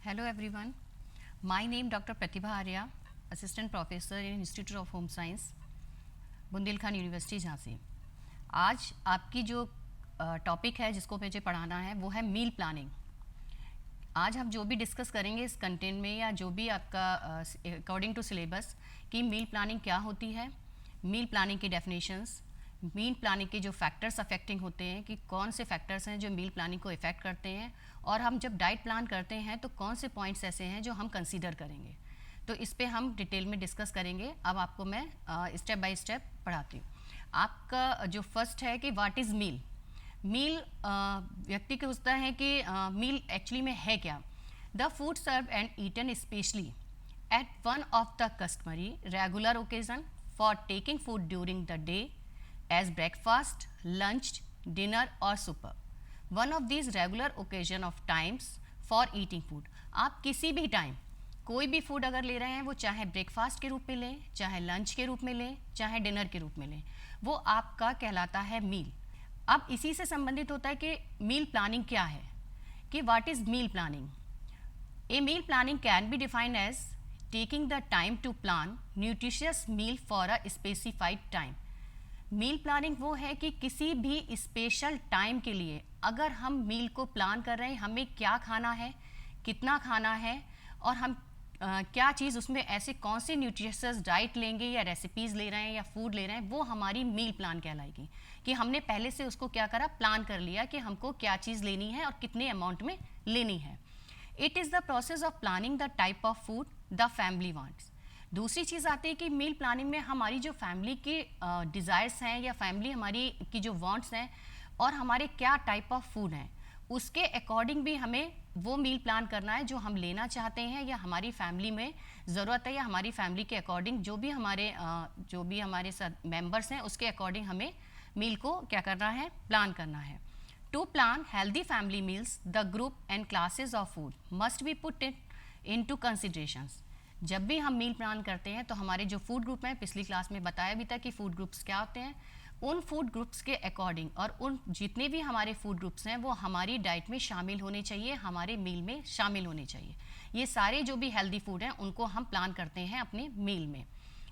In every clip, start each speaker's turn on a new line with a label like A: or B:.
A: Hello everyone. My name Dr. Pratibha Arya, Assistant Professor in Institute of Home Science, Bundelkhand university Jhansi. आज आपकी जो topic है जिसको मुझे पढ़ाना है वो है मील प्लानिंग। आज हम जो भी डिस्कस करेंगे इस कंटेंट में या जो भी आपका अकॉर्डिंग टू सिलेबस कि मील प्लानिंग क्या होती है, मील प्लानिंग की डेफिनेशंस, मील प्लानिंग के जो फैक्टर्स अफेक्टिंग होते हैं कि कौन से फैक्टर्स हैं जो मील प्लानिंग को इफ़ेक्ट करते हैं, और हम जब डाइट प्लान करते हैं तो कौन से पॉइंट्स ऐसे हैं जो हम कंसीडर करेंगे। तो इस पे हम डिटेल में डिस्कस करेंगे। अब आपको मैं स्टेप बाय स्टेप पढ़ाती हूँ। आपका जो फर्स्ट है कि व्हाट इज़ मील। मील व्यक्ति को पूछता है कि मील एक्चुअली में है क्या। The food serve and eaten specially at one of the customary regular occasion for taking food during the day as breakfast, lunch, dinner or supper. One of these regular occasion of times for eating food. आप किसी भी time कोई भी food अगर ले रहे हैं वो चाहे ब्रेकफास्ट के रूप में लें, चाहे लंच के रूप में लें, चाहे डिनर के रूप में लें, वो आपका कहलाता है मील। अब इसी से संबंधित होता है कि मील प्लानिंग क्या है, कि what is meal planning. A meal planning can be defined as taking the time to plan nutritious meal for a specified time. Meal planning वो है कि किसी भी स्पेशल टाइम के लिए अगर हम मील को प्लान कर रहे हैं, हमें क्या खाना है, कितना खाना है, और हम क्या चीज़ उसमें ऐसे कौन से न्यूट्रिशियस डाइट लेंगे या रेसिपीज़ ले रहे हैं या फूड ले रहे हैं, वो हमारी मील प्लान कहलाएगी। कि हमने पहले से उसको क्या करा, प्लान कर लिया कि हमको क्या चीज़ लेनी है और कितने अमाउंट में लेनी है। It is the process of planning the type of food the family wants. दूसरी चीज़ आती है कि मील प्लानिंग में हमारी जो फैमिली की डिज़ायर्स हैं या फैमिली हमारी की जो वांट्स हैं और हमारे क्या टाइप ऑफ फूड हैं, उसके अकॉर्डिंग भी हमें वो मील प्लान करना है जो हम लेना चाहते हैं या हमारी फैमिली में ज़रूरत है, या हमारी फैमिली के अकॉर्डिंग जो भी हमारे साथ मेंबर्स हैं उसके अकॉर्डिंग हमें मील को क्या करना है, प्लान करना है। To plan healthy family meals the group and classes of food must be put into considerations. जब भी हम मील प्लान करते हैं तो हमारे जो फूड ग्रुप हैं, पिछली क्लास में बताया भी था कि फूड ग्रुप्स क्या होते हैं, उन फूड ग्रुप्स के अकॉर्डिंग और उन जितने भी हमारे फूड ग्रुप्स हैं वो हमारी डाइट में शामिल होने चाहिए, हमारे मील में शामिल होने चाहिए। ये सारे जो भी हेल्दी फूड हैं उनको हम प्लान करते हैं अपने मील में।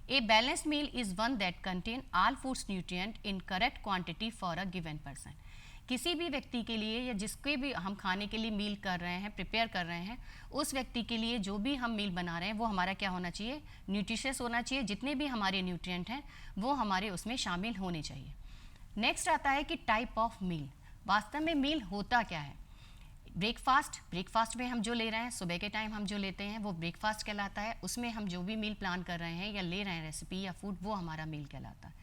A: A balanced meal is one that contain all foods nutrient in correct quantity for a given person. किसी भी व्यक्ति के लिए या जिसके भी हम खाने के लिए मील कर रहे हैं, प्रिपेयर कर रहे हैं, उस व्यक्ति के लिए जो भी हम मील बना रहे हैं वो हमारा क्या होना चाहिए, न्यूट्रिशियस होना चाहिए। जितने भी हमारे न्यूट्रिएंट हैं वो हमारे उसमें शामिल होने चाहिए। नेक्स्ट आता है कि टाइप ऑफ मील। वास्तव में मील होता क्या है। ब्रेकफास्ट में हम जो ले रहे हैं, सुबह के टाइम हम जो लेते हैं वो ब्रेकफास्ट कहलाता है। उसमें हम जो भी मील प्लान कर रहे हैं या ले रहे हैं रेसिपी या फूड, वो हमारा मील कहलाता है।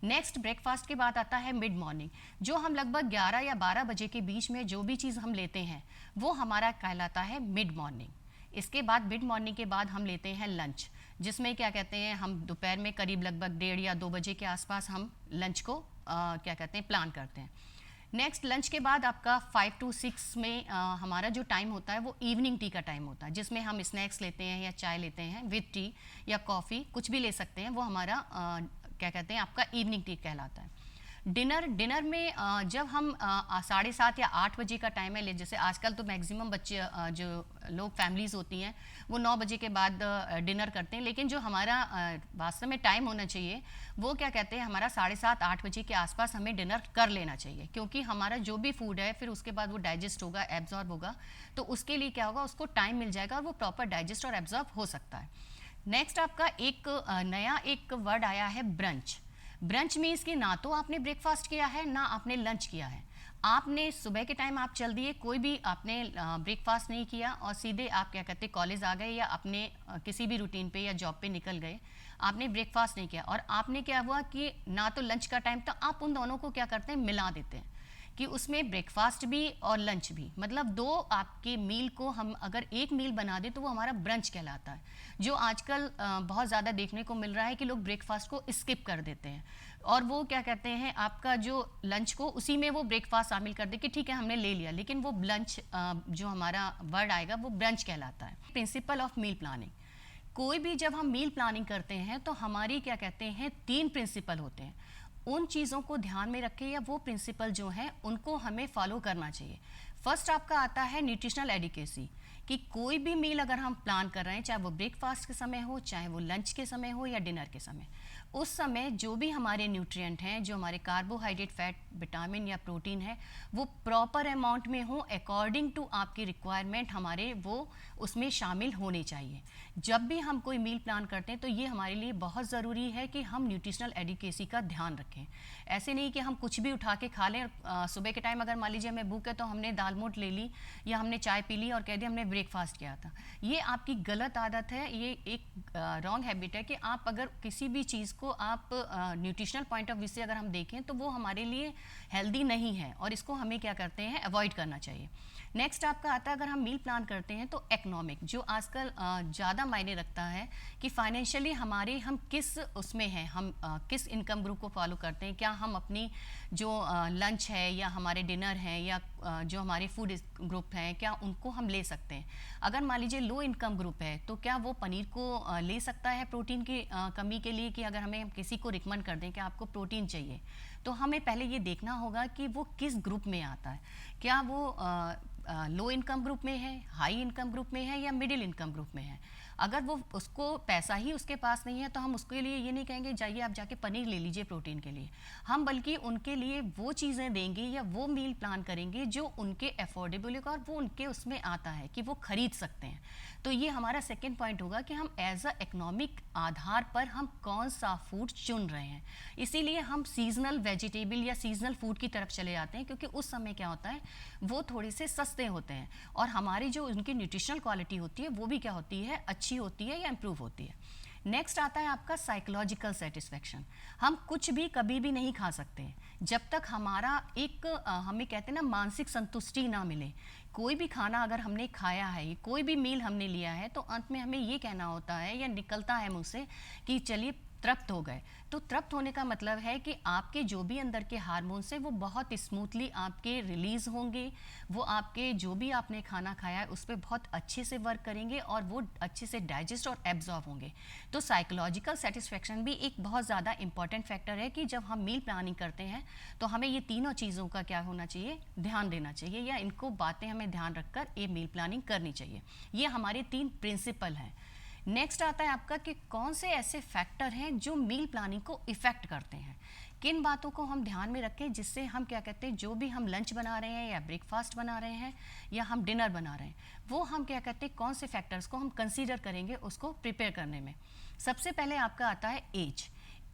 A: नेक्स्ट ब्रेकफास्ट के बाद आता है मिड मॉर्निंग, जो हम लगभग 11 या 12 बजे के बीच में जो भी चीज़ हम लेते हैं वो हमारा कहलाता है मिड मॉर्निंग। इसके बाद मिड मॉर्निंग के बाद हम लेते हैं लंच, जिसमें क्या कहते हैं, हम दोपहर में करीब लगभग 1:30 या 2 बजे के आसपास हम लंच को क्या कहते हैं, प्लान करते हैं। नेक्स्ट लंच के बाद आपका 5 to 6 में हमारा जो टाइम होता है वो इवनिंग टी का टाइम होता है, जिसमें हम स्नैक्स लेते हैं या चाय लेते हैं विद टी या कॉफ़ी, कुछ भी ले सकते हैं। वो हमारा क्या कहते हैं, आपका इवनिंग टी कहलाता है। डिनर में जब हम 7:30 या 8 बजे का टाइम है, जैसे आजकल तो मैक्सिमम बच्चे जो लोग फैमिलीज़ होती हैं वो 9 बजे के बाद डिनर करते हैं, लेकिन जो हमारा वास्तव में टाइम होना चाहिए वो क्या कहते हैं, हमारा 7:30 8 बजे के आसपास हमें डिनर कर लेना चाहिए, क्योंकि हमारा जो भी फूड है फिर उसके बाद वो डाइजेस्ट होगा, एब्जॉर्ब होगा, तो उसके लिए क्या होगा, उसको टाइम मिल जाएगा और वो प्रॉपर डाइजेस्ट और एब्जॉर्ब हो सकता है। नेक्स्ट आपका एक नया एक वर्ड आया है ब्रंच। ब्रंच मीन्स कि ना तो आपने ब्रेकफास्ट किया है ना आपने लंच किया है, आपने सुबह के टाइम आप चल दिए, कोई भी आपने ब्रेकफास्ट नहीं किया और सीधे आप क्या कहते हैं कॉलेज आ गए या अपने किसी भी रूटीन पे या जॉब पे निकल गए, आपने ब्रेकफास्ट नहीं किया और आपने क्या हुआ कि ना तो लंच का टाइम था, आप उन दोनों को क्या करते हैं, मिला देते हैं कि उसमें ब्रेकफास्ट भी और लंच भी, मतलब दो आपके मील को हम अगर एक मील बना दें तो वो हमारा ब्रंच कहलाता है। जो आजकल बहुत ज़्यादा देखने को मिल रहा है कि लोग ब्रेकफास्ट को स्किप कर देते हैं और वो क्या कहते हैं, आपका जो लंच को उसी में वो ब्रेकफास्ट शामिल कर दे कि ठीक है हमने ले लिया, लेकिन वो लंच जो हमारा वर्ड आएगा वो ब्रंच कहलाता है। प्रिंसिपल ऑफ मील प्लानिंग, कोई भी जब हम मील प्लानिंग करते हैं तो हमारी क्या कहते हैं 3 प्रिंसिपल होते हैं। उन चीज़ों को ध्यान में रखें या वो प्रिंसिपल जो हैं उनको हमें फॉलो करना चाहिए। फर्स्ट आपका आता है न्यूट्रिशनल एडिकेसी, कि कोई भी मील अगर हम प्लान कर रहे हैं, चाहे वो ब्रेकफास्ट के समय हो, चाहे वो लंच के समय हो या डिनर के समय, उस समय जो भी हमारे न्यूट्रिएंट हैं, जो हमारे कार्बोहाइड्रेट, फैट, विटामिन या प्रोटीन है, वो प्रॉपर अमाउंट में हो, अकॉर्डिंग टू आपकी रिक्वायरमेंट हमारे वो उसमें शामिल होने चाहिए। जब भी हम कोई मील प्लान करते हैं तो ये हमारे लिए बहुत ज़रूरी है कि हम न्यूट्रिशनल एडिकेसी का ध्यान रखें। ऐसे नहीं कि हम कुछ भी उठा के खा लें। सुबह के टाइम अगर मान लीजिए हमें भूख है तो हमने दाल मोट ले ली या हमने चाय पी ली और कह दिया हमने ब्रेकफास्ट किया था। ये आपकी गलत आदत है, ये एक रॉन्ग हैबिट है कि आप अगर किसी भी चीज़ को आप न्यूट्रिशनल पॉइंट ऑफ व्यू से अगर हम देखें तो वो हमारे लिए हेल्दी नहीं है और इसको हमें क्या करते हैं, अवॉइड करना चाहिए। नेक्स्ट आपका आता है, अगर हम मील प्लान करते हैं तो इकोनॉमिक, जो आजकल ज़्यादा मायने रखता है कि फाइनेंशियली हमारे हम किस उसमें हैं, हम किस इनकम ग्रुप को फॉलो करते हैं। क्या हम अपनी जो लंच है या हमारे डिनर है या जो हमारे फूड ग्रुप हैं, क्या उनको हम ले सकते हैं। अगर मान लीजिए लो इनकम ग्रुप है तो क्या वो पनीर को ले सकता है प्रोटीन की कमी के लिए, कि अगर हमें किसी को रिकमेंड कर दें कि आपको प्रोटीन चाहिए, तो हमें पहले ये देखना होगा कि वो किस ग्रुप में आता है। क्या वो लो इनकम ग्रुप में है, हाई इनकम ग्रुप में है या मिडिल इनकम ग्रुप में है। अगर वो उसको पैसा ही उसके पास नहीं है तो हम उसके लिए ये नहीं कहेंगे जाइए आप जाके पनीर ले लीजिए प्रोटीन के लिए। हम बल्कि उनके लिए वो चीज़ें देंगे या वो मील प्लान करेंगे जो उनके अफोर्डेबल होगा और वो उनके उसमें आता है कि वो खरीद सकते हैं। तो ये हमारा सेकेंड पॉइंट होगा कि हम एज अ इकोनॉमिक आधार पर हम कौन सा फूड चुन रहे हैं। इसीलिए हम सीजनल वेजिटेबल या सीजनल फूड की तरफ चले जाते हैं, क्योंकि उस समय क्या होता है, वो थोड़े से सस्ते होते हैं और हमारी जो उनकी न्यूट्रिशनल क्वालिटी होती है वो भी क्या होती है, अच्छी होती है या इम्प्रूव होती है। नेक्स्ट आता है आपका साइकोलॉजिकल सेटिस्फेक्शन। हम कुछ भी कभी भी नहीं खा सकते हैं जब तक हमारा एक हमें कहते हैं ना मानसिक संतुष्टि ना मिले। कोई भी खाना अगर हमने खाया है, कोई भी मील हमने लिया है, तो अंत में हमें ये कहना होता है या निकलता है मुंह से कि चलिए तृप्त हो गए। तो तृप्त होने का मतलब है कि आपके जो भी अंदर के हार्मोन्स हैं वो बहुत स्मूथली आपके रिलीज होंगे, वो आपके जो भी आपने खाना खाया है उस पर बहुत अच्छे से वर्क करेंगे और वो अच्छे से डाइजेस्ट और एब्जॉर्ब होंगे। तो साइकोलॉजिकल सेटिस्फेक्शन भी एक बहुत ज़्यादा इंपॉर्टेंट फैक्टर है कि जब हम मील प्लानिंग करते हैं तो हमें ये तीनों चीज़ों का क्या होना चाहिए, ध्यान देना चाहिए, या इनको बातें हमें ध्यान रखकर ये मील प्लानिंग करनी चाहिए। ये हमारे 3 प्रिंसिपल हैं। नेक्स्ट आता है आपका कि कौन से ऐसे फैक्टर हैं जो मील प्लानिंग को इफ़ेक्ट करते हैं। किन बातों को हम ध्यान में रखें जिससे हम क्या कहते हैं, जो भी हम लंच बना रहे हैं या ब्रेकफास्ट बना रहे हैं या हम डिनर बना रहे हैं, वो हम क्या कहते हैं, कौन से फैक्टर्स को हम कंसीडर करेंगे उसको प्रिपेयर करने में। सबसे पहले आपका आता है एज।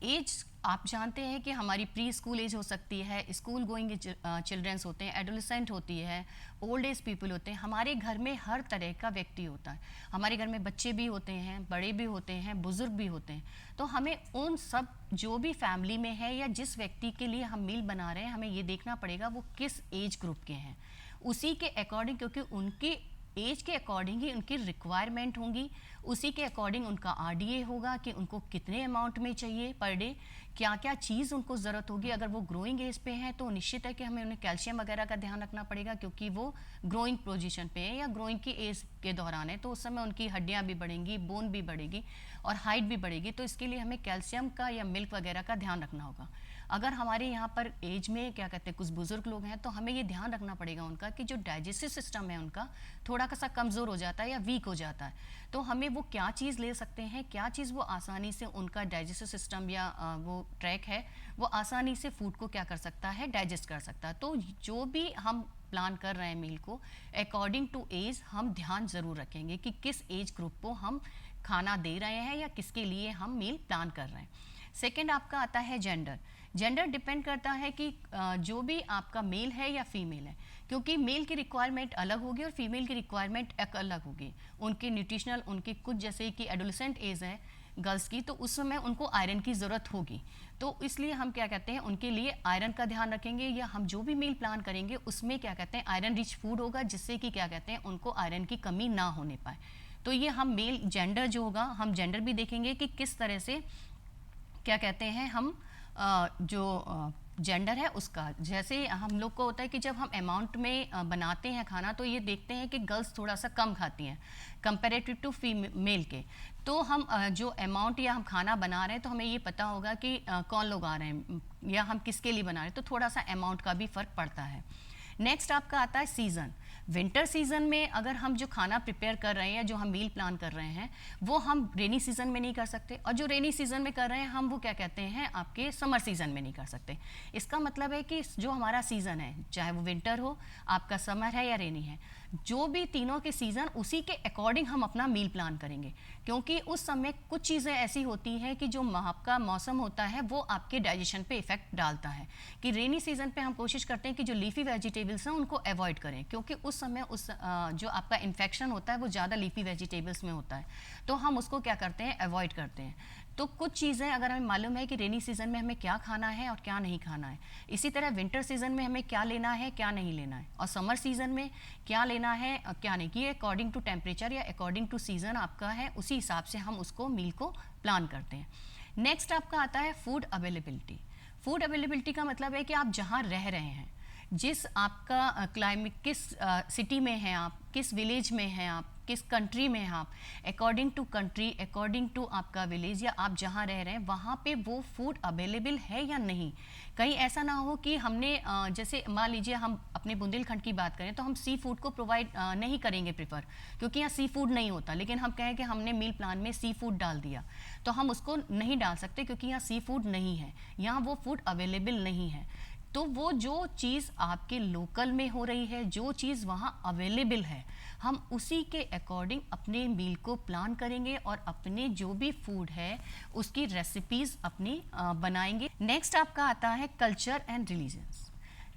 A: एज आप जानते हैं कि हमारी प्री स्कूल एज हो सकती है, स्कूल गोइंग चिल्ड्रंस होते हैं, एडोलेसेंट होती है, ओल्ड एज पीपल होते हैं। हमारे घर में हर तरह का व्यक्ति होता है। हमारे घर में बच्चे भी होते हैं, बड़े भी होते हैं, बुजुर्ग भी होते हैं। तो हमें उन सब जो भी फैमिली में है या जिस व्यक्ति के लिए हम मील बना रहे हैं, हमें ये देखना पड़ेगा वो किस एज ग्रुप के हैं। उसी के अकॉर्डिंग, क्योंकि उनकी एज के अकॉर्डिंग ही उनकी रिक्वायरमेंट होंगी, उसी के अकॉर्डिंग उनका आरडीए होगा कि उनको कितने अमाउंट में चाहिए पर डे, क्या क्या चीज़ उनको ज़रूरत होगी। अगर वो ग्रोइंग एज पे हैं तो निश्चित है कि हमें उन्हें कैल्शियम वगैरह का ध्यान रखना पड़ेगा, क्योंकि वो ग्रोइंग पोजीशन पे है या ग्रोइंग की एज के दौरान है, तो उस समय उनकी हड्डियाँ भी बढ़ेंगी, बोन भी बढ़ेगी और हाइट भी बढ़ेगी। तो इसके लिए हमें कैल्शियम का या मिल्क वगैरह का ध्यान रखना होगा। अगर हमारे यहाँ पर एज में क्या कहते हैं कुछ बुजुर्ग लोग हैं, तो हमें ये ध्यान रखना पड़ेगा उनका कि जो डाइजेस्टिव सिस्टम है उनका थोड़ा सा कमज़ोर हो जाता है या वीक हो जाता है। तो हमें वो क्या चीज़ ले सकते हैं, क्या चीज़ वो आसानी से उनका डाइजेस्टिव सिस्टम या वो ट्रैक है वो आसानी से फूड को क्या कर सकता है, डाइजेस्ट कर सकता है। तो जो भी हम प्लान कर रहे हैं मील को, अकॉर्डिंग टू एज हम ध्यान ज़रूर रखेंगे कि किस एज ग्रुप को हम खाना दे रहे हैं या किसके लिए हम मील प्लान कर रहे हैं। सेकेंड आपका आता है जेंडर। जेंडर डिपेंड करता है कि जो भी आपका मेल है या फीमेल है, क्योंकि मेल की रिक्वायरमेंट अलग होगी और फीमेल की रिक्वायरमेंट अलग होगी। उनके न्यूट्रिशनल, उनकी कुछ जैसे कि एडोलेसेंट एज है गर्ल्स की, तो उस समय उनको आयरन की ज़रूरत होगी। तो इसलिए हम क्या कहते हैं उनके लिए आयरन का ध्यान रखेंगे, या हम जो भी मील प्लान करेंगे उसमें क्या कहते हैं आयरन रिच फूड होगा, जिससे कि क्या कहते हैं उनको आयरन की कमी ना होने पाए। तो ये हम मेल जेंडर जो होगा, हम जेंडर भी देखेंगे कि किस तरह से क्या कहते हैं हम जो जेंडर है उसका। जैसे हम लोग को होता है कि जब हम अमाउंट में बनाते हैं खाना तो ये देखते हैं कि गर्ल्स थोड़ा सा कम खाती हैं कंपेरेटिव टू फीमेल के। तो हम जो अमाउंट या हम खाना बना रहे हैं तो हमें ये पता होगा कि कौन लोग आ रहे हैं या हम किसके लिए बना रहे हैं, तो थोड़ा सा अमाउंट का भी फ़र्क पड़ता है। नेक्स्ट आपका आता है सीज़न। विंटर सीजन में अगर हम जो खाना प्रिपेयर कर रहे हैं या जो हम मील प्लान कर रहे हैं वो हम रेनी सीजन में नहीं कर सकते, और जो रेनी सीजन में कर रहे हैं हम वो क्या कहते हैं आपके समर सीजन में नहीं कर सकते। इसका मतलब है कि जो हमारा सीज़न है, चाहे वो विंटर हो, आपका समर है या रेनी है, जो भी तीनों के सीज़न उसी के अकॉर्डिंग हम अपना मील प्लान करेंगे। क्योंकि उस समय कुछ चीज़ें ऐसी होती हैं कि जो आपका मौसम होता है वो आपके डाइजेशन पे इफेक्ट डालता है। कि रेनी सीजन पे हम कोशिश करते हैं कि जो लीफी वेजिटेबल्स हैं उनको अवॉइड करें, क्योंकि उस समय जो आपका इन्फेक्शन होता है वो ज़्यादा लीफी वेजिटेबल्स में होता है, तो हम उसको क्या करते हैं, अवॉइड करते हैं। तो कुछ चीज़ें अगर हमें मालूम है कि रेनी सीजन में हमें क्या खाना है और क्या नहीं खाना है, इसी तरह विंटर सीजन में हमें क्या लेना है क्या नहीं लेना है, और समर सीजन में क्या लेना है और क्या नहीं, कि अकॉर्डिंग टू टेम्परेचर या अकॉर्डिंग टू सीजन आपका है, उसी हिसाब से हम उसको मील को प्लान करते हैं। नेक्स्ट आपका आता है फूड अवेलेबिलिटी। फूड अवेलेबिलिटी का मतलब है कि आप जहाँ रह रहे हैं, जिस आपका क्लाइमेट, किस सिटी में हैं आप, किस विलेज में हैं आप, किस कंट्री में हैं आप, according to country, according to आपका विलेज या आप जहाँ रह रहे हैं वहाँ पे वो फूड अवेलेबल है या नहीं। कहीं ऐसा ना हो कि हमने जैसे मान लीजिए हम अपने बुंदेलखंड की बात करें तो हम सी फूड को प्रोवाइड नहीं करेंगे प्रेफर, क्योंकि यहाँ सी फूड नहीं होता, लेकिन हम कहें कि हमने मील प्लान में सी फूड डाल दिया, तो हम उसको नहीं डाल सकते क्योंकि यहाँ सी फूड नहीं है, यहाँ वो फूड अवेलेबल नहीं है। तो वो जो चीज़ आपके लोकल में हो रही है, जो चीज़ वहाँ अवेलेबल है, हम उसी के अकॉर्डिंग अपने मील को प्लान करेंगे और अपने जो भी फूड है उसकी रेसिपीज़ अपनी बनाएंगे। नेक्स्ट आपका आता है culture and religions.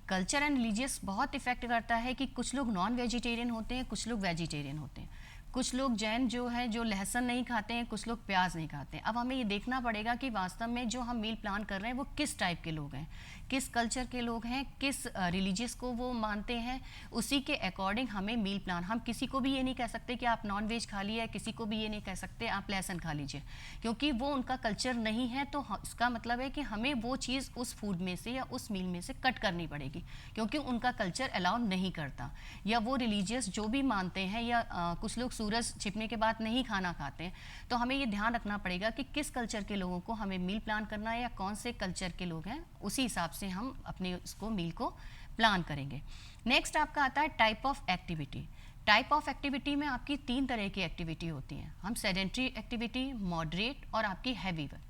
A: Culture and religious बहुत इफेक्ट करता है कि कुछ लोग नॉन वेजिटेरियन होते हैं, कुछ लोग वेजिटेरियन होते हैं, कुछ लोग जैन जो है जो लहसुन नहीं खाते हैं, कुछ लोग प्याज नहीं खाते हैं। अब हमें ये देखना पड़ेगा कि वास्तव में जो हम मील प्लान कर रहे हैं वो किस टाइप के लोग हैं, किस कल्चर के लोग हैं, किस रिलीजियस को वो मानते हैं, उसी के अकॉर्डिंग हमें मील प्लान। हम किसी को भी ये नहीं कह सकते कि आप नॉन वेज खा लिए, किसी को भी ये नहीं कह सकते आप लहसुन खा लीजिए, क्योंकि वो उनका कल्चर नहीं है। तो इसका मतलब है कि हमें वो चीज़ उस फूड में से या उस मील में से कट करनी पड़ेगी, क्योंकि उनका कल्चर अलाउ नहीं करता, या वो रिलीजियस जो भी मानते हैं, या कुछ लोग सूरज छिपने के बाद नहीं खाना खाते हैं। तो हमें ये ध्यान रखना पड़ेगा कि किस कल्चर के लोगों को हमें मील प्लान करना है या कौन से कल्चर के लोग हैं, उसी हिसाब से हम अपने उसको मील को प्लान करेंगे। नेक्स्ट आपका आता है type of activity. Type of activity में आपकी 3 तरह की एक्टिविटी होती हैं। हम सेडेंट्री एक्टिविटी, मॉडरेट और आपकी हैवी वर्क।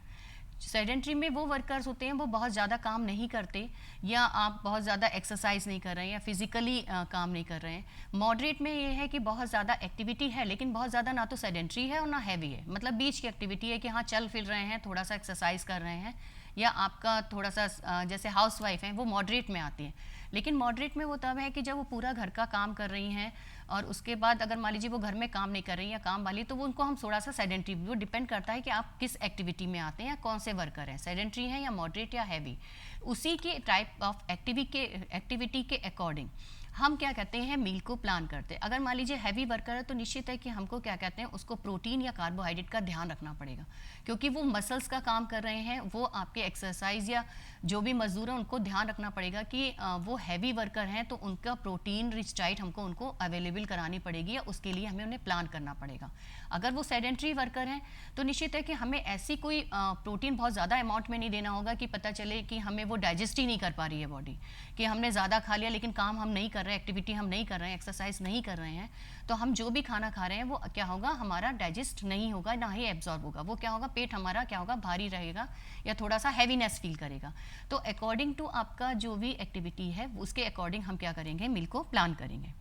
A: सेडेंट्री में वो वर्कर्स होते हैं वो बहुत ज़्यादा काम नहीं करते, या आप बहुत ज़्यादा एक्सरसाइज नहीं कर रहे हैं या फिजिकली काम नहीं कर रहे हैं। मॉडरेट में ये है कि बहुत ज़्यादा एक्टिविटी है लेकिन बहुत ज़्यादा ना तो सेडेंट्री है और ना हैवी है, मतलब बीच की एक्टिविटी है कि हाँ चल फिर रहे हैं, थोड़ा सा एक्सरसाइज कर रहे हैं, या आपका थोड़ा सा जैसे हाउस वाइफ हैं वो मॉडरेट में आती हैं। लेकिन मॉडरेट में वो तब है कि जब वो पूरा घर का काम कर रही हैं और उसके बाद अगर मान लीजिए वो घर में काम नहीं कर रही या काम वाली, तो वो उनको हम थोड़ा सा सेडेंट्री, वो डिपेंड करता है कि आप किस एक्टिविटी में आते हैं या कौन से वर्कर हैं, सेडेंट्री हैं या मॉडरेट या हैवी। उसी के टाइप ऑफ एक्टिविटी के अकॉर्डिंग हम क्या कहते हैं मील को प्लान करते हैं। अगर मान लीजिए हैवी वर्कर है तो निश्चित है कि हमको क्या कहते हैं उसको प्रोटीन या कार्बोहाइड्रेट का ध्यान रखना पड़ेगा, क्योंकि वो मसल्स का काम कर रहे हैं, वो आपके एक्सरसाइज या जो भी मजदूर हैं उनको ध्यान रखना पड़ेगा कि वो हैवी वर्कर हैं तो उनका प्रोटीन रिच डाइट हमको उनको अवेलेबल करानी पड़ेगी, या उसके लिए हमें उन्हें प्लान करना पड़ेगा। अगर वो सेडेंट्री वर्कर हैं तो निश्चित है कि हमें ऐसी कोई प्रोटीन बहुत ज़्यादा अमाउंट में नहीं देना होगा कि पता चले कि हमें वो डाइजेस्ट ही नहीं कर पा रही है बॉडी, कि हमने ज़्यादा खा लिया लेकिन काम हम नहीं कर रहे हैं, एक्टिविटी हम नहीं कर रहे हैं, एक्सरसाइज नहीं कर रहे हैं, तो हम जो भी खाना खा रहे हैं वो क्या होगा, हमारा डाइजेस्ट नहीं होगा, ना ही एब्जॉर्ब होगा। वो क्या होगा, पेट हमारा क्या होगा, भारी रहेगा या थोड़ा सा हैवीनेस फील करेगा। तो अकॉर्डिंग टू आपका जो भी एक्टिविटी है उसके अकॉर्डिंग हम क्या करेंगे, मील को प्लान करेंगे।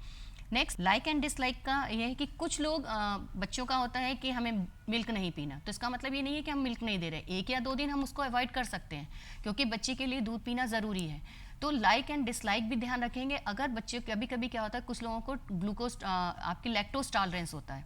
A: नेक्स्ट लाइक एंड डिसलाइक का ये है कि कुछ लोग बच्चों का होता है कि हमें मिल्क नहीं पीना, तो इसका मतलब ये नहीं है कि हम मिल्क नहीं दे रहे, 1 या 2 दिन हम उसको अवॉइड कर सकते हैं क्योंकि बच्चे के लिए दूध पीना ज़रूरी है। तो लाइक एंड डिसलाइक भी ध्यान रखेंगे। अगर बच्चे कभी कभी क्या होता है कुछ लोगों को ग्लूकोज आपकी लैक्टोज टॉलरेंस होता है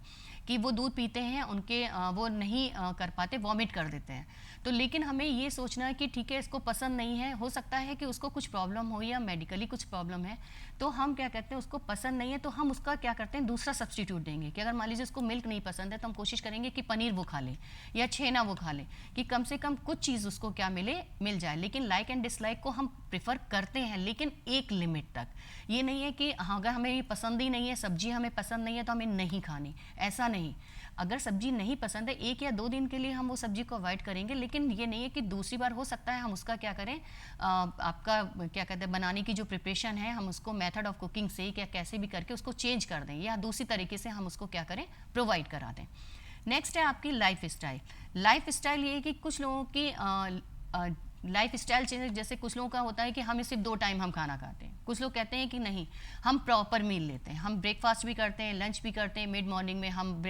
A: कि वो दूध पीते हैं, उनके वो नहीं कर पाते, वॉमिट कर देते हैं। तो लेकिन हमें ये सोचना है कि ठीक है, इसको पसंद नहीं है, हो सकता है कि उसको कुछ प्रॉब्लम हो या मेडिकली कुछ प्रॉब्लम है, तो हम क्या कहते हैं, उसको पसंद नहीं है तो हम उसका क्या करते हैं, दूसरा सब्सटीट्यूट देंगे। कि अगर मान लीजिए उसको मिल्क नहीं पसंद है तो हम कोशिश करेंगे कि पनीर वो खा ले या छेना वो खा ले, कि कम से कम कुछ चीज़ उसको क्या मिल जाए। लेकिन लाइक एंड डिसलाइक को हम प्रेफर करते हैं, लेकिन एक लिमिट तक। ये नहीं है कि हाँ, अगर हमें ये पसंद ही नहीं है, सब्जी हमें पसंद नहीं है तो हमें नहीं खानी, ऐसा नहीं। अगर सब्जी नहीं पसंद है, 1 या 2 दिन के लिए हम वो सब्जी को अवॉइड करेंगे, लेकिन ये नहीं है कि दूसरी बार हो सकता है हम उसका क्या करें, आपका क्या कहते हैं, बनाने की जो प्रिपरेशन है, हम उसको मेथड ऑफ कुकिंग से या कैसे भी करके उसको चेंज कर दें या दूसरी तरीके से हम उसको क्या करें, प्रोवाइड करा दें। नेक्स्ट है आपकी लाइफ स्टाइल। लाइफ स्टाइल ये है कि कुछ लोगों की लाइफ स्टाइल चेंज, जैसे कुछ लोगों का होता है कि हम सिर्फ 2 टाइम हम खाना खाते हैं। कुछ लोग कहते हैं कि नहीं, हम प्रॉपर मील लेते हैं, हम ब्रेकफास्ट भी करते हैं, लंच भी करते हैं, मिड मॉर्निंग में हम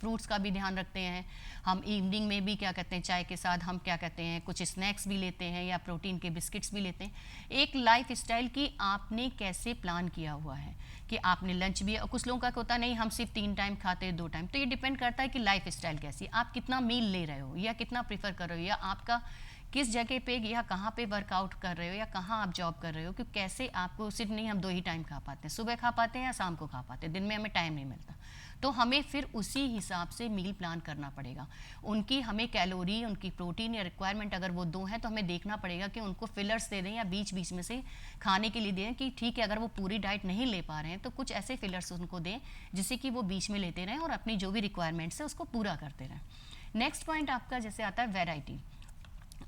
A: फ्रूट्स का भी ध्यान रखते हैं, हम इवनिंग में भी क्या कहते हैं, चाय के साथ हम क्या कहते हैं, कुछ स्नैक्स भी लेते हैं या प्रोटीन के बिस्किट्स भी लेते हैं। एक लाइफ स्टाइल की आपने कैसे प्लान किया हुआ है कि आपने लंच भी, कुछ लोगों का होता है नहीं, हम सिर्फ 3 टाइम खाते हैं, 2 टाइम। तो ये डिपेंड करता है कि लाइफ स्टाइल कैसी, आप कितना मील ले रहे हो या कितना प्रीफर कर रहे हो, या आपका किस जगह पे या कहाँ पे वर्कआउट कर रहे हो या कहाँ आप जॉब कर रहे हो, कि कैसे आपको सिर्फ नहीं हम 2 ही टाइम खा पाते हैं, सुबह खा पाते हैं या शाम को खा पाते हैं, दिन में हमें टाइम नहीं मिलता। तो हमें फिर उसी हिसाब से मील प्लान करना पड़ेगा। उनकी हमें कैलोरी, उनकी प्रोटीन या रिक्वायरमेंट अगर वो 2 हैं तो हमें देखना पड़ेगा कि उनको फिलर्स दे दें या बीच बीच में से खाने के लिए दें, कि ठीक है अगर वो पूरी डाइट नहीं ले पा रहे हैं तो कुछ ऐसे फिलर्स उनको दें जिससे कि वो बीच में लेते रहें और अपनी जो भी रिक्वायरमेंट्स है उसको पूरा करते रहें। नेक्स्ट पॉइंट आपका जैसे आता है वैरायटी।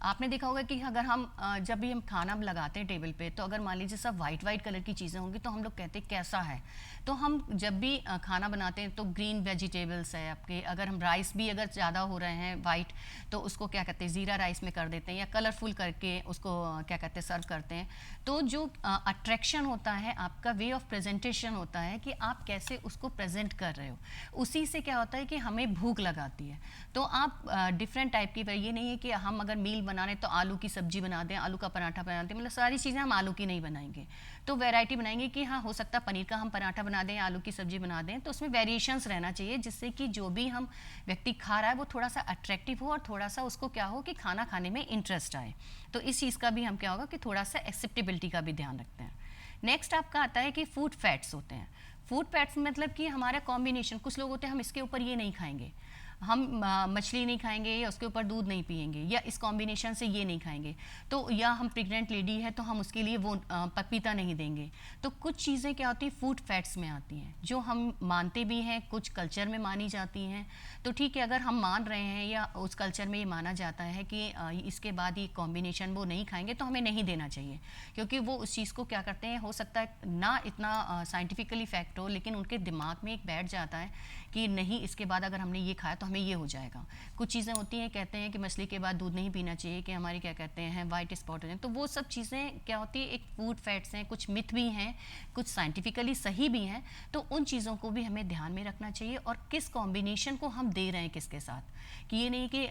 A: आपने देखा होगा कि अगर हम जब भी हम खाना लगाते हैं टेबल पे, तो अगर मान लीजिए सब वाइट कलर की चीज़ें होंगी तो हम लोग कहते हैं कैसा है। तो हम जब भी खाना बनाते हैं तो ग्रीन वेजिटेबल्स है आपके, अगर हम राइस भी अगर ज़्यादा हो रहे हैं वाइट, तो उसको क्या कहते हैं, ज़ीरा राइस में कर देते हैं या कलरफुल करके उसको क्या कहते हैं, सर्व करते हैं। तो जो अट्रैक्शन होता है, आपका वे ऑफ प्रेजेंटेशन होता है कि आप कैसे उसको प्रेजेंट कर रहे हो, उसी से क्या होता है कि हमें भूख लगाती है। तो आप डिफरेंट टाइप की, ये नहीं है कि हम अगर मील बना रहे तो आलू की सब्जी बना दें, आलू का पराठा बना दें, मतलब सारी चीज़ें हम आलू की नहीं बनाएंगे, तो वैरायटी बनाएंगे कि हाँ, हो सकता है पनीर का हम पराठा बना दें, आलू की सब्जी बना दें, तो उसमें वेरिएशंस रहना चाहिए जिससे कि जो भी हम व्यक्ति खा रहा है वो थोड़ा सा अट्रैक्टिव हो और थोड़ा सा उसको क्या हो कि खाना खाने में इंटरेस्ट आए। तो इस चीज़ का भी हम क्या होगा कि थोड़ा सा एक्सेप्टेबिलिटी का भी ध्यान रखते हैं। नेक्स्ट आपका आता है कि फूड फैट्स होते हैं। फूड फैट्स मतलब कि हमारा कॉम्बिनेशन, कुछ लोग होते हैं हम इसके ऊपर ये नहीं खाएंगे, हम मछली नहीं खाएंगे या उसके ऊपर दूध नहीं पिएंगे, या इस कॉम्बिनेशन से ये नहीं खाएंगे, तो या हम प्रेग्नेंट लेडी है तो हम उसके लिए वो पपीता नहीं देंगे। तो कुछ चीज़ें क्या होती हैं, फूड फैट्स में आती हैं, जो हम मानते भी हैं, कुछ कल्चर में मानी जाती हैं। तो ठीक है, अगर हम मान रहे हैं या उस कल्चर में ये माना जाता है कि इसके बाद ये कॉम्बिनेशन वो नहीं खाएंगे, तो हमें नहीं देना चाहिए, क्योंकि वो उस चीज़ को क्या करते हैं, हो सकता है ना इतना साइंटिफिकली फैक्ट हो, लेकिन उनके दिमाग में एक बैठ जाता है कि नहीं, इसके बाद अगर हमने ये खाया तो हमें ये हो जाएगा। कुछ चीज़ें होती हैं, कहते हैं कि मछली के बाद दूध नहीं पीना चाहिए, कि हमारी क्या कहते हैं वाइट स्पॉट हो जाए। तो वो सब चीज़ें क्या होती है, एक फूड फैट्स हैं, कुछ मिथ भी हैं, कुछ साइंटिफिकली सही भी हैं। तो उन चीज़ों को भी हमें ध्यान में रखना चाहिए, और किस कॉम्बिनेशन को हम दे रहे हैं किसके साथ, कि ये नहीं कि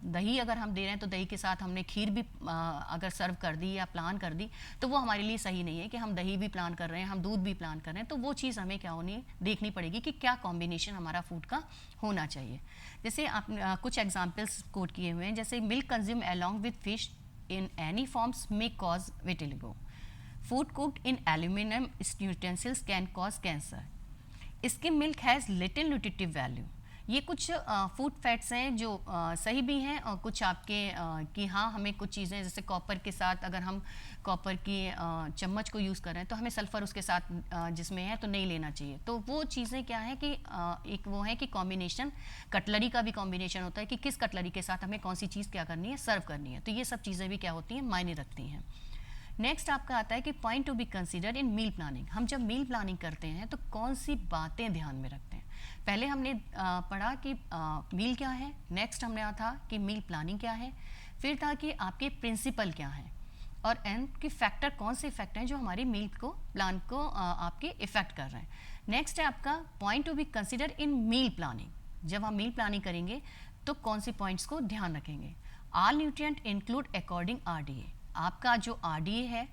A: दही अगर हम दे रहे हैं तो दही के साथ हमने खीर भी अगर सर्व कर दी या प्लान कर दी, तो वो हमारे लिए सही नहीं है कि हम दही भी प्लान कर रहे हैं, हम दूध भी प्लान कर रहे हैं। तो वो चीज़ हमें क्या होनी देखनी पड़ेगी कि क्या कॉम्बिनेशन हमारा फूड का होना चाहिए। जैसे आप कुछ एग्जाम्पल्स कोट किए हुए हैं, जैसे milk consume along with fish in any forms may cause vitiligo, food cooked in aluminium utensils can cause cancer, skim milk has little nutritive value. ये कुछ फूड फैट्स हैं जो सही भी हैं, और कुछ आपके कि हाँ, हमें कुछ चीज़ें जैसे कॉपर के साथ, अगर हम कॉपर की चम्मच को यूज़ कर रहे हैं तो हमें सल्फ़र उसके साथ जिसमें है तो नहीं लेना चाहिए। तो वो चीज़ें क्या है कि एक वो है कि कॉम्बिनेशन, कटलरी का भी कॉम्बिनेशन होता है कि किस कटलरी के साथ हमें कौन सी चीज़ क्या करनी है, सर्व करनी है। तो ये सब चीज़ें भी क्या होती हैं, मायने रखती हैं। नेक्स्ट आपका आता है कि point to be consider in meal planning. हम जब मील प्लानिंग करते हैं तो कौन सी बातें ध्यान में रखते हैं। पहले हमने पढ़ा कि मील क्या है, नेक्स्ट हमने था कि मील प्लानिंग क्या है, फिर था कि आपके प्रिंसिपल क्या हैं, और एंड की फैक्टर कौन से फैक्टर हैं जो हमारी मील को प्लान को आपके इफेक्ट कर रहे हैं। नेक्स्ट है आपका point to be consider in meal planning. जब हम मील प्लानिंग करेंगे तो कौन से पॉइंट्स को ध्यान रखेंगे। All nutrient include according RDA। आपका जो RDA है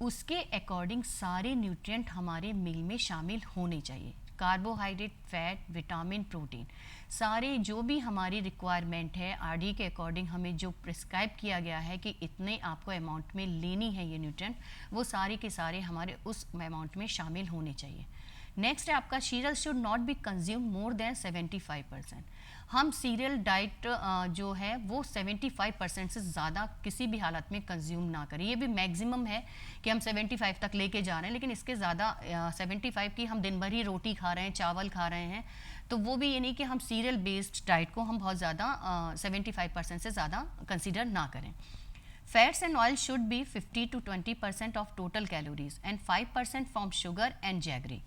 A: उसके अकॉर्डिंग सारे न्यूट्रिएंट हमारे मील में शामिल होने चाहिए। कार्बोहाइड्रेट, फैट, विटामिन, प्रोटीन, सारे जो भी हमारी रिक्वायरमेंट है आरडी के अकॉर्डिंग हमें जो प्रिस्क्राइब किया गया है कि इतने आपको अमाउंट में लेनी है ये न्यूट्रिएंट, वो सारे के सारे हमारे उस अमाउंट में शामिल होने चाहिए। नेक्स्ट है आपका serial should not be consume more than 75%। हम सीरियल डाइट जो है वो 75% से ज़्यादा किसी भी हालत में कंज्यूम ना करें। ये भी मैक्सिमम है कि हम 75 तक लेके जा रहे हैं, लेकिन इसके ज़्यादा 75 की हम दिन भर ही रोटी खा रहे हैं, चावल खा रहे हैं, तो वो भी ये नहीं कि हम सीरियल बेस्ड डाइट को हम बहुत ज़्यादा 75% से ज़्यादा कंसिडर ना करें। Fats and oil should be 50 to 20% of total calories and 5% from sugar and jaggery।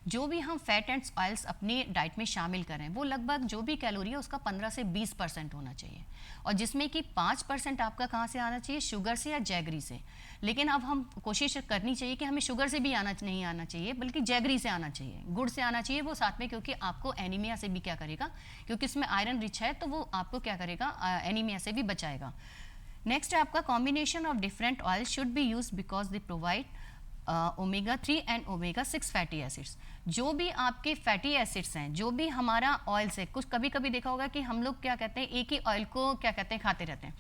A: जो भी हम फैट एंड ऑयल्स अपनी डाइट में शामिल करें वो लगभग जो भी कैलोरी है उसका 15 से 20% होना चाहिए, और जिसमें कि 5% आपका कहाँ से आना चाहिए, शुगर से या जैगरी से। लेकिन अब हम कोशिश करनी चाहिए कि हमें शुगर से भी नहीं आना चाहिए, बल्कि जैगरी से आना चाहिए, गुड़ से आना चाहिए वो साथ में, क्योंकि आपको एनीमिया से भी क्या करेगा, क्योंकि इसमें आयरन रिच है तो वो आपको क्या करेगा, एनीमिया से भी बचाएगा। नेक्स्ट है आपका combination of different oil should be use because they provide omega 3 and omega 6 fatty acids. जो भी आपके फैटी एसिड्स हैं, जो भी हमारा ऑयल से, कुछ कभी कभी देखा होगा कि हम लोग क्या कहते हैं एक ही ऑयल को क्या कहते हैं खाते रहते हैं,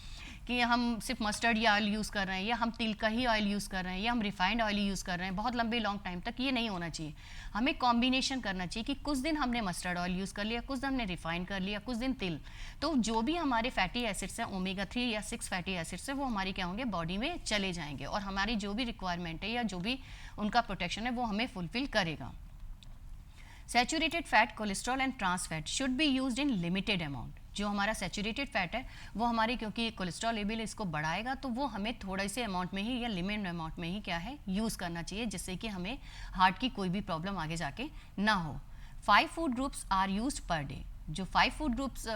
A: कि हम सिर्फ मस्टर्ड या ऑयल यूज़ कर रहे हैं, या हम तिल का ही ऑयल यूज़ कर रहे हैं, या हम रिफाइंड ऑयल यूज़ कर रहे हैं बहुत लंबे लॉन्ग टाइम तक। ये नहीं होना चाहिए, हमें कॉम्बिनेशन करना चाहिए कि कुछ दिन हमने मस्टर्ड ऑयल यूज़ कर लिया, कुछ दिन हमने रिफाइंड कर लिया, कुछ दिन तिल। तो जो भी हमारे फैटी एसिड्स हैं ओमेगा 3 या 6 फैटी एसिड्स हैं वो हमारी क्या होंगे, बॉडी में चले जाएंगे, और हमारी जो भी रिक्वायरमेंट है या जो भी उनका प्रोटेक्शन है वो हमें फुलफिल करेगा। Saturated fat, cholesterol and trans fat should be used in limited amount. जो हमारा सैचुरेटेड फैट है वो हमारी, क्योंकि कोलेस्ट्रॉल लेवल इसको बढ़ाएगा, तो वो हमें थोड़े से अमाउंट में ही या लिमिटेड अमाउंट में ही क्या है यूज़ करना चाहिए, जिससे कि हमें हार्ट की कोई भी प्रॉब्लम आगे जाके ना हो। 5 food groups are used per day. जो 5 फूड ग्रुप्स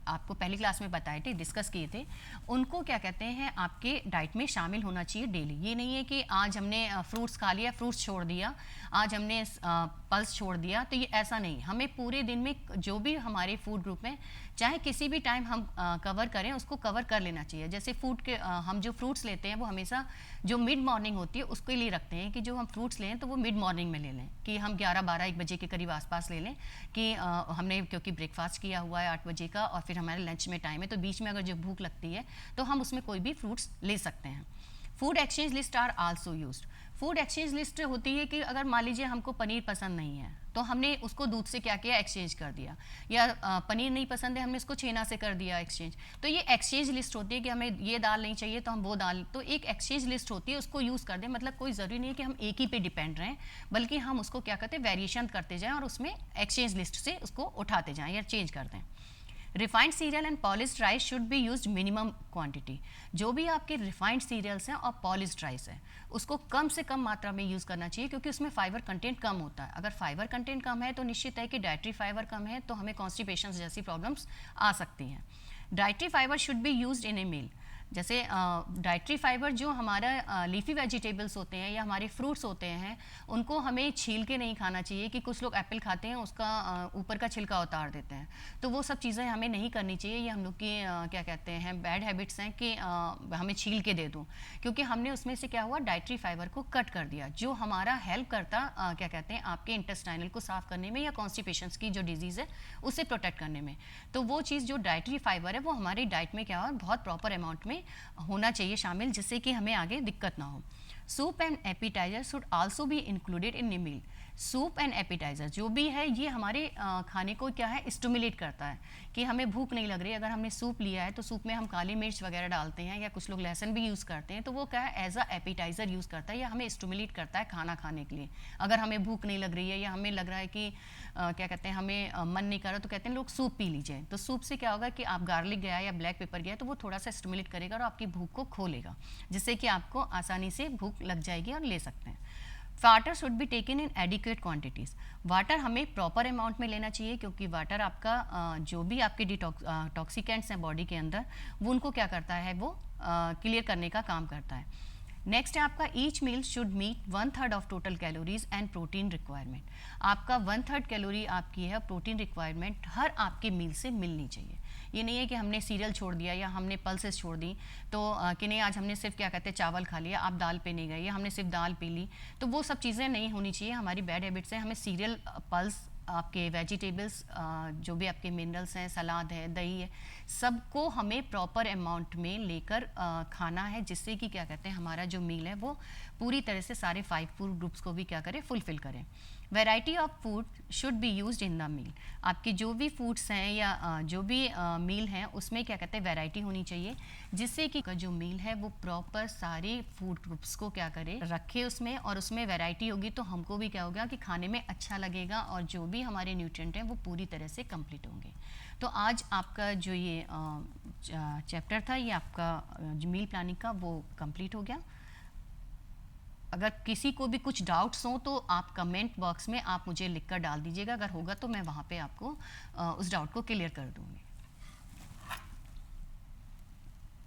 A: आपको पहली क्लास में बताए थे, डिस्कस किए थे, उनको क्या कहते हैं आपके डाइट में शामिल होना चाहिए डेली। ये नहीं है कि आज हमने फ्रूट्स खा लिया, फ्रूट्स छोड़ दिया, आज हमने पल्स छोड़ दिया, तो ये ऐसा नहीं। हमें पूरे दिन में जो भी हमारे फूड ग्रुप में चाहे किसी भी टाइम हम कवर करें, उसको कवर कर लेना चाहिए। जैसे फूड के हम जो फ्रूट्स लेते हैं वो हमेशा जो मिड मॉर्निंग होती है उसके लिए रखते हैं, कि जो हम फ्रूट्स लें तो वो मिड मॉर्निंग में ले लें, कि हम 11-12-1 बजे के करीब आसपास ले लें, कि हमने क्योंकि ब्रेकफास्ट किया हुआ है 8 बजे का और फिर हमारे लंच में टाइम है, तो बीच में अगर जो भूख लगती है तो हम उसमें कोई भी फ्रूट्स ले सकते हैं। Food exchange list are also used. Food exchange list होती है कि अगर मान लीजिए हमको पनीर पसंद नहीं है तो हमने उसको दूध से क्या किया, एक्सचेंज कर दिया, या पनीर नहीं पसंद है हमने इसको छेना से कर दिया एक्सचेंज। तो ये एक्सचेंज लिस्ट होती है कि हमें ये दाल नहीं चाहिए तो हम वो दाल, तो एक एक्सचेंज लिस्ट होती है, उसको यूज़ कर दें। मतलब कोई ज़रूरी नहीं है कि हम एक ही पे डिपेंड रहें, बल्कि हम उसको क्या करते हैं, वेरिएशन करते जाएँ और उसमें एक्सचेंज लिस्ट से उसको उठाते जाएँ या चेंज कर दें। Refined serial and polished rice should be used minimum quantity. जो भी आपके रिफाइंड सीरियल्स हैं और पॉलिश्ड राइस है उसको कम से कम मात्रा में यूज़ करना चाहिए, क्योंकि उसमें फाइबर कंटेंट कम होता है। अगर फाइबर कंटेंट कम है तो निश्चित है कि डाइटरी फाइबर कम है, तो हमें कॉन्स्टिपेशन जैसी प्रॉब्लम्स आ सकती हैं। Dietary fibre should be used in a meal. जैसे डाइटरी फाइबर जो हमारा लीफी वेजिटेबल्स होते हैं या हमारे फ्रूट्स होते हैं, उनको हमें छील के नहीं खाना चाहिए, कि कुछ लोग एप्पल खाते हैं उसका ऊपर का छिलका उतार देते हैं, तो वो सब चीज़ें हमें नहीं करनी चाहिए। ये हम लोग की क्या कहते हैं बैड हैबिट्स हैं कि हमें छील के दे दूँ, क्योंकि हमने उसमें से क्या हुआ, डाइटरी फाइबर को कट कर दिया, जो हमारा हेल्प करता क्या कहते हैं आपके इंटेस्टाइनल को साफ करने में या कॉन्स्टिपेशंस की जो डिजीज़ है उससे प्रोटेक्ट करने में। तो वो चीज़ जो डाइटरी फाइबर है वो हमारी डाइट में क्या हो, बहुत प्रॉपर अमाउंट में होना चाहिए शामिल, जिससे कि हमें आगे दिक्कत ना हो। Soup and appetiser should also be included in a meal. Soup and appetiser जो भी है ये हमारे खाने को क्या है, स्टिमुलेट करता है, कि हमें भूख नहीं लग रही, अगर हमने सूप लिया है तो सूप में हम काली मिर्च वगैरह डालते हैं, या कुछ लोग लहसुन भी यूज़ करते हैं, तो वो क्या है एज अ एपिटाइजर यूज़ करता है, या हमें स्टिमुलेट करता है खाना खाने के लिए। अगर हमें भूख नहीं लग रही है या हमें लग रहा है कि क्या कहते हैं हमें मन नहीं कर रहा, तो कहते हैं लोग सूप पी लीजिए। तो सूप से क्या होगा कि आप गार्लिक गया या ब्लैक पेपर गया तो वो थोड़ा सा स्टिमुलेट करेगा और आपकी भूख को खोलेगा, जिससे कि आपको आसानी से भूख लग जाएगी और ले सकते हैं। Water should be taken in adequate quantities. Water हमें प्रॉपर अमाउंट में लेना चाहिए, क्योंकि वाटर आपका जो भी आपके टॉक्सिकेंट्स हैं बॉडी के अंदर वो उनको क्या करता है, वो क्लियर करने का काम करता है। नेक्स्ट है आपका each meal should meet 1/3 of total calories and protein requirement. आपका 1/3 कैलोरी आपकी है प्रोटीन रिक्वायरमेंट हर आपके मील से मिलनी चाहिए। ये नहीं है कि हमने सीरियल छोड़ दिया या हमने पल्सेस छोड़ दी तो कि नहीं आज हमने सिर्फ क्या कहते हैं चावल खा लिया, आप दाल पे नहीं गए, या हमने सिर्फ दाल पी ली, तो वो सब चीज़ें नहीं होनी चाहिए। हमारी बैड हैबिट्स हैं, हमें सीरियल, पल्स, आपके वेजिटेबल्स, जो भी आपके मिनरल्स हैं, सलाद है, दही है, सबको हमें प्रॉपर अमाउंट में लेकर खाना है, जिससे कि क्या कहते हैं हमारा जो मील है वो पूरी तरह से सारे 5 फूड ग्रुप्स को भी क्या करें, फुलफिल करें। Variety of food should be used in the meal. आपके जो भी फूड्स हैं या जो भी मील हैं उसमें क्या कहते हैं वैरायटी होनी चाहिए, जिससे कि जो मील है वो प्रॉपर सारे फूड ग्रुप्स को क्या करे, रखे उसमें, और उसमें वैरायटी होगी तो हमको भी क्या होगा कि खाने में अच्छा लगेगा और जो भी हमारे न्यूट्रिएंट हैं वो पूरी तरह से कंप्लीट होंगे। तो आज आपका जो ये चैप्टर था, ये आपका जो मील प्लानिंग का, वो कंप्लीट हो गया। अगर किसी को भी कुछ डाउट्स हों तो आप कमेंट बॉक्स में आप मुझे लिखकर डाल दीजिएगा, अगर होगा तो मैं वहाँ पे आपको उस डाउट को क्लियर कर दूँगी।